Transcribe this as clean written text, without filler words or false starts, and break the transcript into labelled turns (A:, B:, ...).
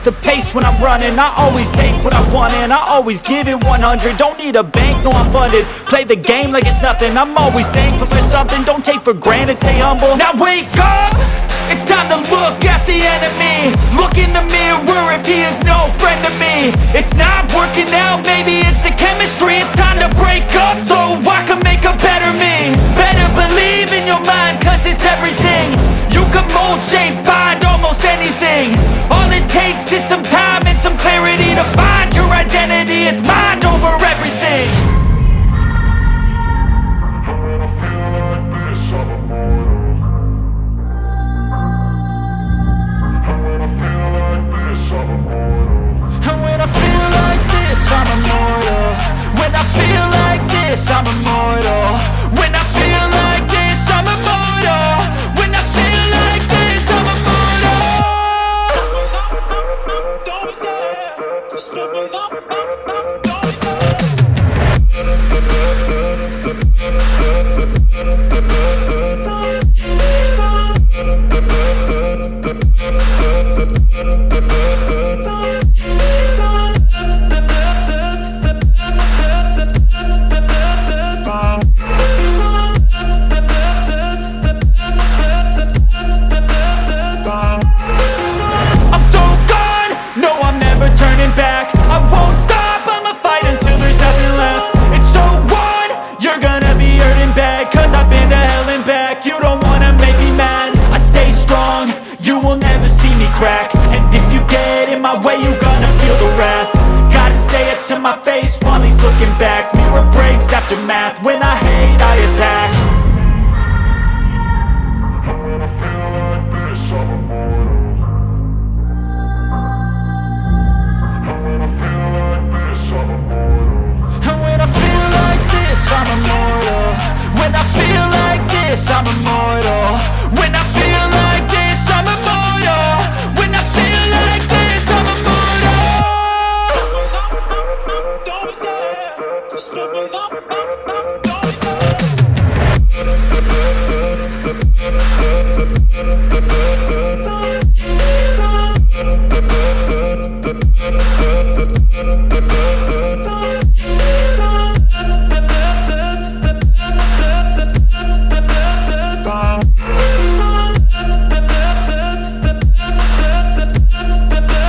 A: the pace when I'm running. I always take what I want and I always give it 100. Don't need a bank, no I'm funded. Play the game like it's nothing. I'm always thankful for something. Don't take for granted, stay humble. Now wake up! It's time to look at the enemy. Look in the mirror if he is no friend to me. It's not working out, maybe it's the chemistry. It's time to break up so I can make a better me. Better believe in your mind, cause it's everything. You can mold, shape, find almost anything. All it takes is some time and some clarity to find your identity. It's mind over everything. I'm immortal. When I feel like this, I'm immortal. When I feel like this, I'm immortal. When I feel like this, I'm immortal. Don't be scared. Just level up. Don't be scared. And if you get in my way, you gonna feel the wrath. Gotta say it to my face while he's looking back. Mirror breaks after math. When I hate, I attack. And when I feel like this, I'm immortal. And when I feel like this, I'm immortal. And when I feel like this, I'm immortal. When I feel like this, I'm immortal.